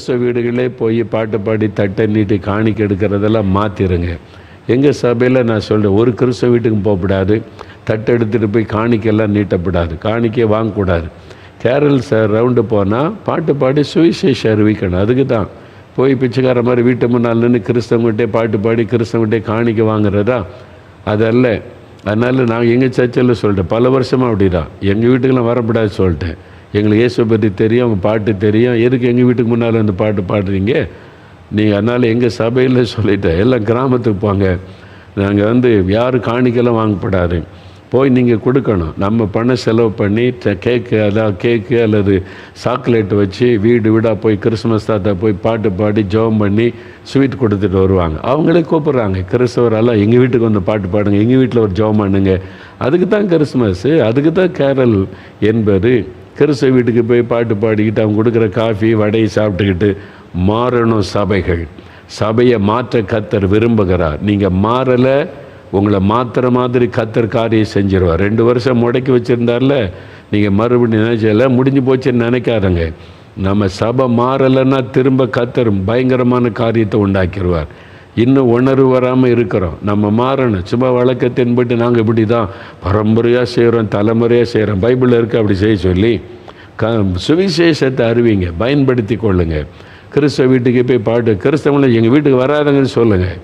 கிறிஸ்தவ வீடுகளே போய் பாட்டு பாடி தட்டை நீட்டி காணிக்க எடுக்கிறதெல்லாம் மாற்றிடுங்க. எங்கள் சபையில் நான் சொல்கிறேன், ஒரு கிறிஸ்தவ வீட்டுக்கும் போகக்கூடாது, தட்டை எடுத்துகிட்டு போய் காணிக்கெல்லாம் நீட்டப்படாது, காணிக்கே வாங்கக்கூடாது. கேரள் சார் ரவுண்டு போனால் பாட்டு பாடி சுவிசேஷம் அறிவிக்கணும். அதுக்கு தான் போய் பிச்சைக்கார மாதிரி வீட்டு முன்னால் நின்று கிறிஸ்தவங்கிட்டே பாட்டு பாடி கிறிஸ்தவங்கிட்டே காணிக்க வாங்குறதா? அதல்ல. அதனால் நான் எங்கள் சர்ச்சில் சொல்லிட்டேன், பல வருஷமாக அப்படி தான், எங்கள் வீட்டுக்கெல்லாம் வரக்கூடாது சொல்லிட்டேன். எங்களுக்கு இயேசுவை பற்றி தெரியும், அவங்க பாட்டு தெரியும், எதுக்கு எங்கள் வீட்டுக்கு முன்னால் வந்து பாட்டு பாடுறீங்க நீங்கள்? அதனால் எங்கள் சபையில் சொல்லிட்டேன், எல்லாம் கிராமத்துக்கு போங்க, நாங்கள் யாரும் காணிக்கெல்லாம் வாங்கப்படாது, போய் நீங்கள் கொடுக்கணும். நம்ம பணம் செலவு பண்ணி கேக்கு அல்லது சாக்லேட் வச்சு வீடு வீடாக போய் கிறிஸ்மஸ் தாத்தா போய் பாட்டு பாடி ஜெபம் பண்ணி ஸ்வீட் கொடுத்துட்டு வருவாங்க. அவங்களே கூப்பிட்றாங்க, கிறிஸ்தவரெல்லாம் எங்கள் வீட்டுக்கு வந்து பாட்டு பாடுங்க, எங்கள் வீட்டில் ஒரு ஜெபம் பண்ணுங்க. அதுக்கு தான் கிறிஸ்மஸ்ஸு, அதுக்கு தான் கேரல் என்பது. கிறிஸ்தவ வீட்டுக்கு போய் பாட்டு பாடிக்கிட்டு அவங்க கொடுக்குற காஃபி வடையை சாப்பிட்டுக்கிட்டு மாறணும் சபைகள். சபையை மாற்ற கர்த்தர் விரும்புகிறார். நீங்கள் மாறலை, உங்களை மாத்திர மாதிரி கர்த்தர் காரியம் செஞ்சிருவார். 2 வருஷம் முடக்கி வச்சுருந்தார்ல, நீங்கள் மறுபடியும் நினைச்சல முடிஞ்சு போச்சுன்னு நினைக்காதங்க. நம்ம சபை மாறலைன்னா திரும்ப கர்த்தர் பயங்கரமான காரியத்தை உண்டாக்கிடுவார். இன்னும் உணர்வு வராமல் இருக்கிறோம், நம்ம மாறணும். சும்மா வழக்கத்தின்பட்டு நாங்கள் இப்படி தான் பரம்பரையாக செய்கிறோம், தலைமுறையாக செய்கிறோம், பைபிளில் இருக்க அப்படி செய்ய சொல்லி சுவிசேஷத்தை அறிவிங்க, பயன்படுத்தி கொள்ளுங்கள். கிறிஸ்தவ வீட்டுக்கு போய் பாட்டு, கிறிஸ்தவங்களை எங்கள் வீட்டுக்கு வராதங்கன்னு சொல்லுங்கள்.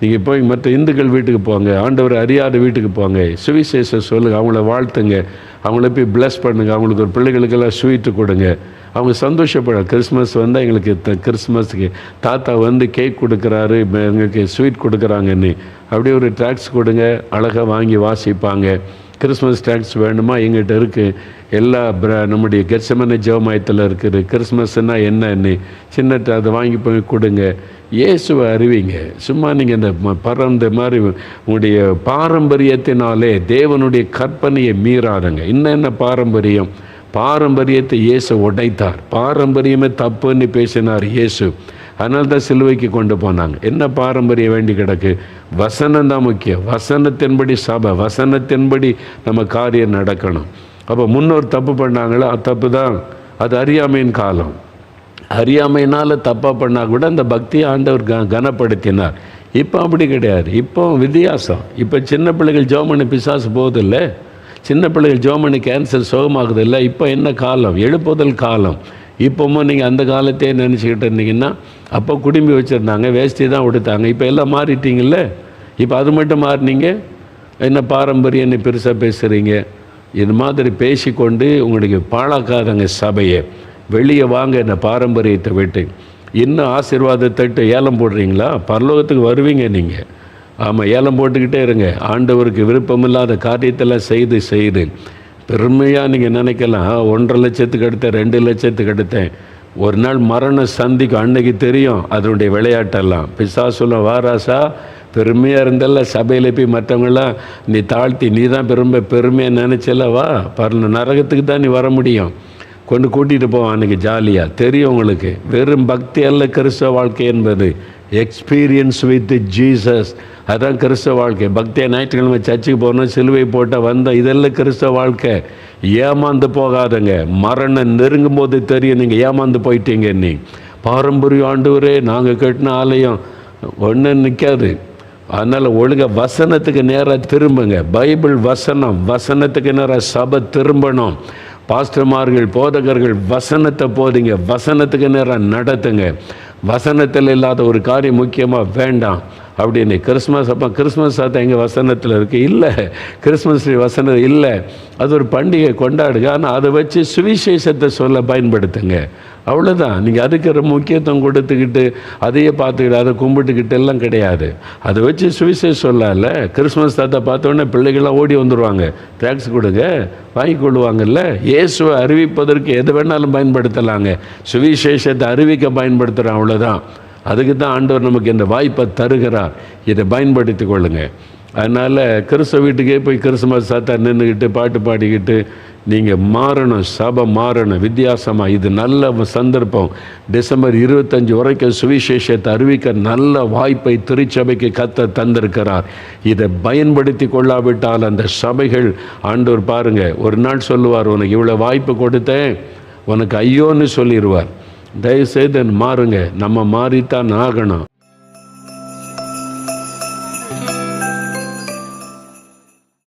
நீங்கள் போய் மற்ற இந்துக்கள் வீட்டுக்கு போங்க, ஆண்டவர் அறியாத வீட்டுக்கு போங்க, சுவிசேஷம் சொல்லுங்கள், அவங்கள வாழ்த்துங்க, அவங்கள போய் ப்ளஸ் பண்ணுங்கள், அவங்களுக்கு ஒரு பிள்ளைகளுக்கெல்லாம் ஸ்வீட்டு கொடுங்க, அவங்க சந்தோஷப்பட. கிறிஸ்மஸ் வந்தால் எங்களுக்கு கிறிஸ்மஸுக்கு தாத்தா கேக் கொடுக்குறாரு, எங்களுக்கு ஸ்வீட் கொடுக்குறாங்கன்னு அப்படியே ஒரு ட்ராக்ஸ் கொடுங்க, அழகாக வாங்கி வாசிப்பாங்க. கிறிஸ்மஸ் ட்ராக்ஸ் வேணுமா? எங்கிட்ட இருக்குது, எல்லா நம்முடைய கெத்செமனே ஜெபமாயத்தில் இருக்குது. கிறிஸ்மஸ்னால் என்னன்னு சின்ன அதை வாங்கி போய் கொடுங்க. இயேசுவை அறிவிங்க. சும்மா நீங்கள் இந்த பறந்த மாதிரி உங்களுடைய பாரம்பரியத்தினாலே தேவனுடைய கற்பனையை மீறாதங்க. இன்னும் என்ன பாரம்பரியம்? பாரம்பரியத்தை இயேசு உடைத்தார். பாரம்பரியமே தப்புன்னு பேசினார் இயேசு. அதனால தான் சிலுவைக்கு கொண்டு போனாங்க. என்ன பாரம்பரியம் வேண்டி கிடக்கு? வசனம் தான் முக்கியம். வசனத்தின்படி சபை, வசனத்தின்படி நம்ம காரியம் நடக்கணும். அப்போ முன்னோர் தப்பு பண்ணாங்களோ அது தப்பு தான், அது அறியாமையின் காலம். அறியாமையினால் தப்பாக பண்ணால் கூட அந்த பக்தியை ஆண்டவர் கனப்படுத்தினார். இப்போ அப்படி கிடையாது, இப்போ வித்தியாசம். இப்போ சின்ன பிள்ளைகள் ஜோமனி பிசாசு போகுதில்லை, சின்ன பிள்ளைகள் ஜோமனி கேன்சர் சுகமாகுது இல்லை. இப்போ என்ன காலம்? எழுப்புதல் காலம். இப்போவும் நீங்கள் அந்த காலத்தையே நினச்சிக்கிட்டு இருந்தீங்கன்னா, அப்போ குடும்பி வச்சுருந்தாங்க, வேஷ்டி தான் உடுத்தாங்க. இப்போ எல்லாம் மாறிட்டீங்கள்ல. இப்போ அது மட்டும் மாறினீங்க, என்ன பாரம்பரியன்னு பெருசாக பேசுகிறீங்க? இது மாதிரி பேசிக்கொண்டு உங்களுக்கு பாழாக்காதங்க சபையை. வெளியே வாங்க இந்த பாரம்பரியத்தை விட்டு. இன்னும் ஆசீர்வாதத்தை ஏலம் போடுறீங்களா? பரலோகத்துக்கு வருவீங்க நீங்கள். ஆமாம், ஏலம் போட்டுக்கிட்டே இருங்க. ஆண்டவருக்கு விருப்பமில்லாத காரியத்தெல்லாம் செய்து பெருமையாக நீங்கள் நினைக்கலாம், 1.5 லட்சத்துக்கு எடுத்தேன், 2 லட்சத்துக்கு எடுத்தேன். ஒரு நாள் மரணம் சந்திக்கும், அன்னைக்கு தெரியும் அதனுடைய விளையாட்டெல்லாம். பிசாசுலாம் வாராசா பெருமையாக இருந்தல்ல, சபையில் போய் மற்றவங்களாம் நீ தாழ்த்தி நீ தான் பெருமையாக நினச்சல, வா நரகத்துக்கு தான் நீ வர முடியும். கொண்டு கூட்டிகிட்டு போவான் அன்றைக்கி ஜாலியாக. தெரியும் உங்களுக்கு, வெறும் பக்தி அல்ல கிறிஸ்தவ வாழ்க்கை என்பது. எக்ஸ்பீரியன்ஸ் வித் ஜீசஸ், அதுதான் கிறிஸ்தவ வாழ்க்கை. பக்தியை ஞாயிற்றுக்கிழமை சர்ச்சுக்கு போகணும், சிலுவை போட்டால் வந்தால் இதெல்லாம் கிறிஸ்தவ வாழ்க்கை. ஏமாந்து போகாதங்க. மரணம் நெருங்கும் போது தெரியும் நீங்கள் ஏமாந்து போயிட்டீங்க. நீ பாரம்பரிய ஆண்டவரே நாங்கள் கட்டின ஆலயம் ஒன்றும் நிற்காது. அதனால் ஒழுங்காக வசனத்துக்கு நேராக திரும்புங்க. பைபிள் வசனம், வசனத்துக்கு நேராக சபை திரும்பணும். பாஸ்டர்மார்கள், போதகர்கள் வசனத்தை போதிங்க, வசனத்துக்கு நேராக நடத்துங்க. வசனத்தில் இல்லாத ஒரு காரியம் முக்கியமாக வேண்டாம் அப்படின்னு. கிறிஸ்மஸ் அப்போ கிறிஸ்மஸ் தான் எங்கள் வசனத்தில் இருக்குது இல்லை, கிறிஸ்மஸ் வசனம் இல்லை. அது ஒரு பண்டிகை கொண்டாடுங்க, ஆனால் அதை வச்சு சுவிசேஷத்தை சொல்ல பயன்படுத்துங்க. அவ்வளோதான். நீங்கள் அதுக்கு முக்கியத்துவம் கொடுத்துக்கிட்டு அதையே பார்த்துக்கிட்டு அதை கும்பிட்டுக்கிட்டு எல்லாம் கிடையாது. அதை வச்சு சுவிசேஷம் சொல்லல. கிறிஸ்மஸ் தாத்தா பார்த்தோன்னே பிள்ளைகள்லாம் ஓடி வந்துடுவாங்க, டேக்ஸ் கொடுங்க வாங்கி கொள்ளுவாங்கல்ல. இயேசுவை அறிவிப்பதற்கு எது வேணாலும் பயன்படுத்தலாங்க. சுவிசேஷத்தை அறிவிக்க பயன்படுத்துகிறோம், அவ்வளோதான். அதுக்கு தான் ஆண்டவர் நமக்கு இந்த வாய்ப்பை தருகிறார். இதை பயன்படுத்தி கொள்ளுங்க. அதனால் கிறிஸ்தவ வீட்டுக்கே போய் கிறிஸ்மஸ் தாத்தா நின்றுக்கிட்டு பாட்டு பாடிக்கிட்டு நீங்கள் மாறணும். சபை மாறணும் வித்தியாசமாக. இது நல்ல சந்தர்ப்பம். டிசம்பர் 25 வரைக்கும் சுவிசேஷத்தை அறிவிக்க நல்ல வாய்ப்பை திருச்சபைக்கு கர்த்தர் தந்திருக்கிறார். இதை பயன்படுத்தி கொள்ளாவிட்டால் அந்த சபைகள் ஆண்டவர் பாருங்கள், ஒரு நாள் சொல்லுவார், உனக்கு இவ்வளோ வாய்ப்பு கொடுத்தேன், உனக்கு ஐயோன்னு சொல்லிடுவார். தயவுசெய்து மாறுங்க. நம்ம மாறித்தான் ஆகணும்.